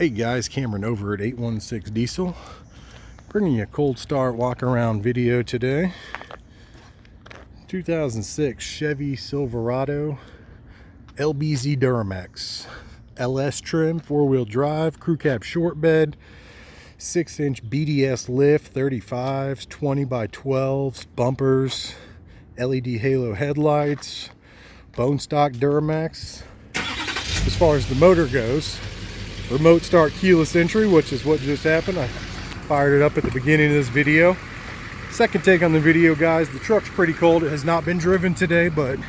Hey guys, Cameron over at 816 Diesel, bringing you a cold start walk around video today. 2006 Chevy Silverado LBZ Duramax LS trim, 4-wheel drive, crew cab short bed, 6-inch BDS lift, 35s, 20x12s, bumpers, LED halo headlights, bone stock Duramax. As far as the motor goes, remote start keyless entry, which is what just happened. I fired it up at the beginning of this video. Second take on the video, guys. The truck's pretty cold. It has not been driven today, but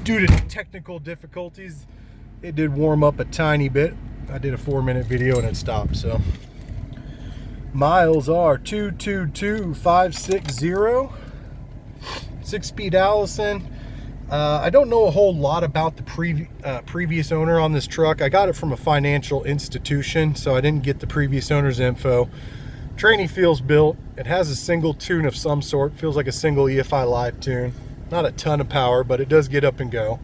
due to technical difficulties, it did warm up a tiny bit. I did a 4-minute video and it stopped. So miles are 222,560. 6-speed Allison. I don't know a whole lot about the previous owner on this truck. I got it from a financial institution, so I didn't get the previous owner's info. Tranny feels built. It has a single tune of some sort. Feels like a single EFI live tune. Not a ton of power, but it does get up and go.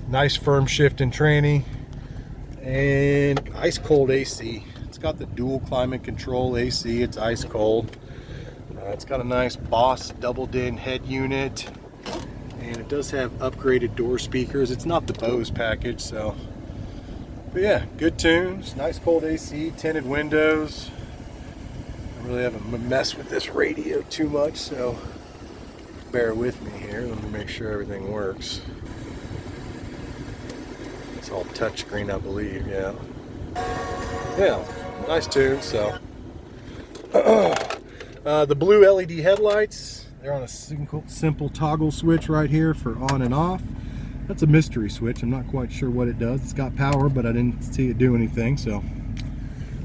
Nice firm shift in tranny. And ice cold AC. It's got the dual climate control AC. It's ice cold. It's got a nice Boss double din head unit. And it does have upgraded door speakers. It's not the Bose package, so. But yeah, good tunes, nice cold AC, tinted windows. I really haven't messed with this radio too much, so bear with me here. Let me make sure everything works. It's all touchscreen, I believe, yeah. Yeah, nice tune, so. The blue LED headlights. They're on a simple toggle switch right here for on and off. That's a mystery switch. I'm not quite sure what it does. It's got power, but I didn't see it do anything, so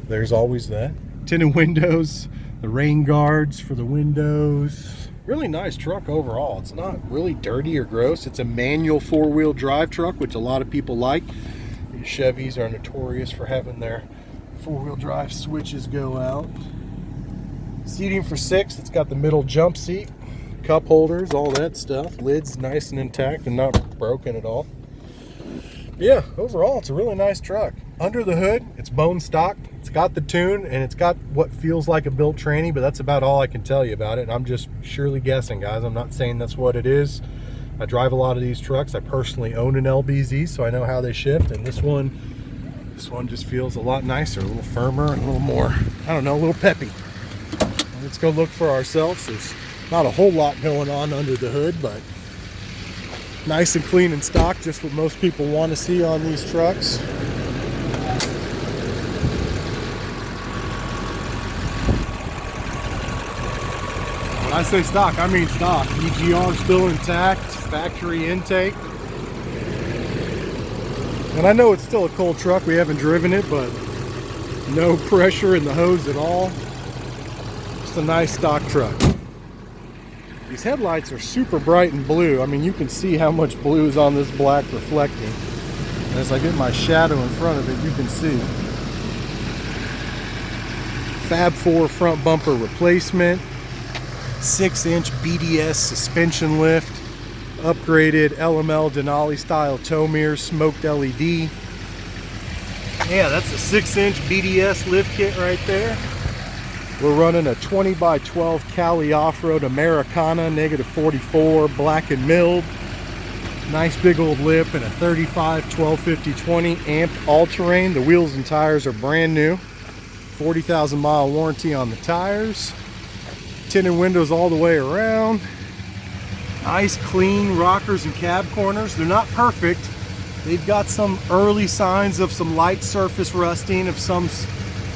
there's always that. Tinted windows, the rain guards for the windows. Really nice truck overall. It's not really dirty or gross. It's a manual 4-wheel drive truck, which a lot of people like. These Chevys are notorious for having their 4-wheel drive switches go out. Seating for 6. It's got the middle jump seat, cup holders, all that stuff. Lid's nice and intact and not broken at all. Yeah, overall, it's a really nice truck. Under the hood, it's bone stock. It's got the tune, and it's got what feels like a built tranny, but that's about all I can tell you about it. And I'm just surely guessing, guys. I'm not saying that's what it is. I drive a lot of these trucks. I personally own an LBZ, so I know how they shift. And this one just feels a lot nicer, a little firmer, and a little more, I don't know, a little peppy. Let's go look for ourselves. There's not a whole lot going on under the hood, but nice and clean and stock, just what most people want to see on these trucks. When I say stock, I mean stock. EGR still intact, factory intake. And I know it's still a cold truck. We haven't driven it, but no pressure in the hose at all. A nice stock truck. These headlights are super bright and blue. I mean, you can see how much blue is on this black reflecting. As I get my shadow in front of it, you can see. FabFour front bumper replacement, 6-inch BDS suspension lift, upgraded LML Denali style tow mirrors, smoked LED. Yeah, that's a 6-inch BDS lift kit right there. We're running a 20x12 Cali Off Road Americana, -44, black and milled. Nice big old lip and a 35 1250/20 amp all-terrain. The wheels and tires are brand new. 40,000 mile warranty on the tires. Tinted windows all the way around. Nice clean rockers and cab corners. They're not perfect. They've got some early signs of some light surface rusting of some,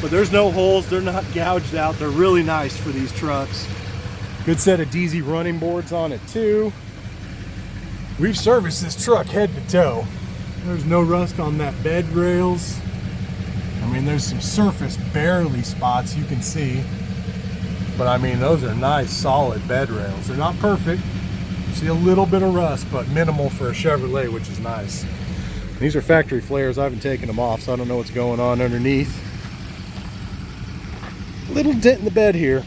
but there's no holes. They're not gouged out. They're really nice for these trucks. Good set of DZ running boards on it too. We've serviced this truck head to toe. There's no rust on that bed rails. I mean, there's some surface barely spots you can see, but I mean, those are nice solid bed rails. They're not perfect. You see a little bit of rust, but minimal for a Chevrolet, which is nice. These are factory flares. I haven't taken them off, so I don't know what's going on underneath. Little dent in the bed here.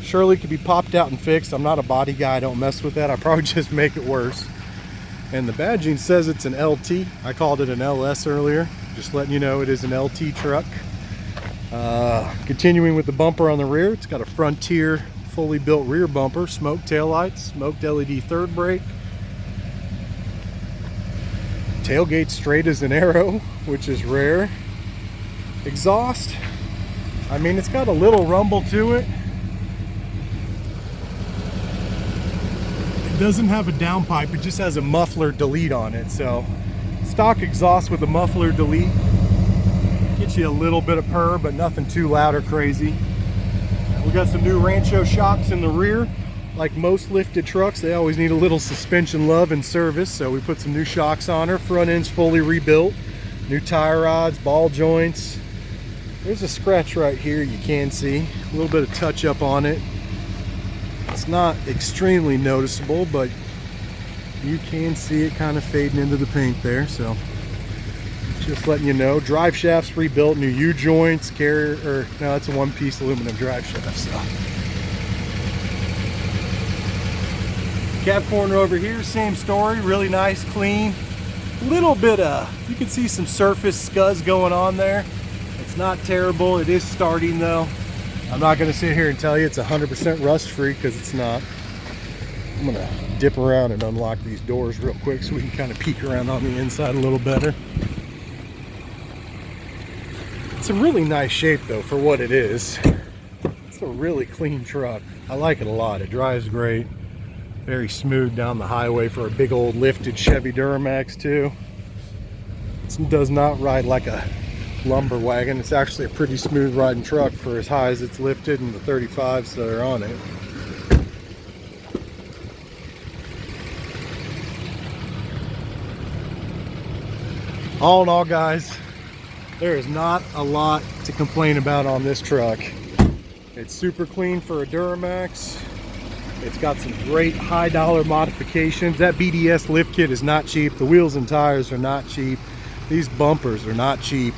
Surely could be popped out and fixed. I'm not a body guy. I don't mess with that. I probably just make it worse. And the badging says it's an LT. I called it an LS earlier. Just letting you know it is an LT truck. Continuing with the bumper on the rear, it's got a Frontier fully built rear bumper, smoked taillights, smoked LED third brake. Tailgate straight as an arrow, which is rare. Exhaust, I mean, it's got a little rumble to it. It doesn't have a downpipe, it just has a muffler delete on it. So stock exhaust with a muffler delete gets you a little bit of purr, but nothing too loud or crazy. We got some new Rancho shocks in the rear. Like most lifted trucks, they always need a little suspension love and service, so we put some new shocks on her. Front end's fully rebuilt. New tie rods, ball joints. There's a scratch right here you can see. A little bit of touch up on it. It's not extremely noticeable, but you can see it kind of fading into the paint there, so just letting you know. Drive shaft's rebuilt, new U-joints, carrier, or no, it's a one-piece aluminum drive shaft, so. Cab corner over here, same story, really nice, clean. Little bit of, you can see some surface scuds going on there. It's not terrible, it is starting though. I'm not gonna sit here and tell you it's 100% rust free, because it's not. I'm gonna dip around and unlock these doors real quick so we can kind of peek around on the inside a little better. It's a really nice shape though for what it is. It's a really clean truck. I like it a lot, it drives great. Very smooth down the highway for a big old lifted Chevy Duramax too. It does not ride like a lumber wagon. It's actually a pretty smooth riding truck for as high as it's lifted and the 35s that are on it. All in all, guys, there is not a lot to complain about on this truck. It's super clean for a Duramax. It's got some great high dollar modifications. That BDS lift kit is not cheap. The wheels and tires are not cheap. These bumpers are not cheap.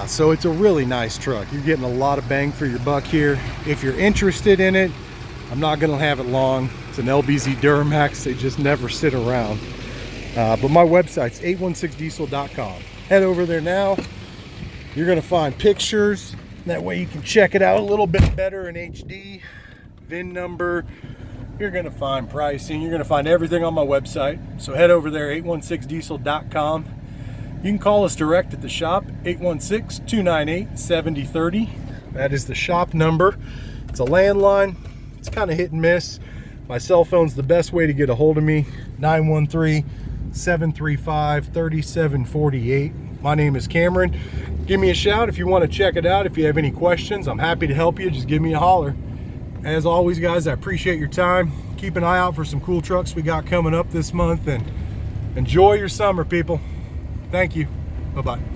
So it's a really nice truck. You're getting a lot of bang for your buck here. If you're interested in it, I'm not gonna have it long. It's an LBZ Duramax. They just never sit around. But my website's 816diesel.com. Head over there now. You're gonna find pictures. That way you can check it out a little bit better in HD. VIN number, you're gonna find pricing, you're gonna find everything on my website. So head over there, 816diesel.com. You can call us direct at the shop, 816-298-7030. That is the shop number. It's a landline. It's kind of hit and miss. My cell phone's the best way to get a hold of me, 913-735-3748. My name is Cameron. Give me a shout if you want to check it out. If you have any questions, I'm happy to help you. Just give me a holler. As always, guys, I appreciate your time. Keep an eye out for some cool trucks we got coming up this month, and enjoy your summer, people. Thank you. Bye-bye.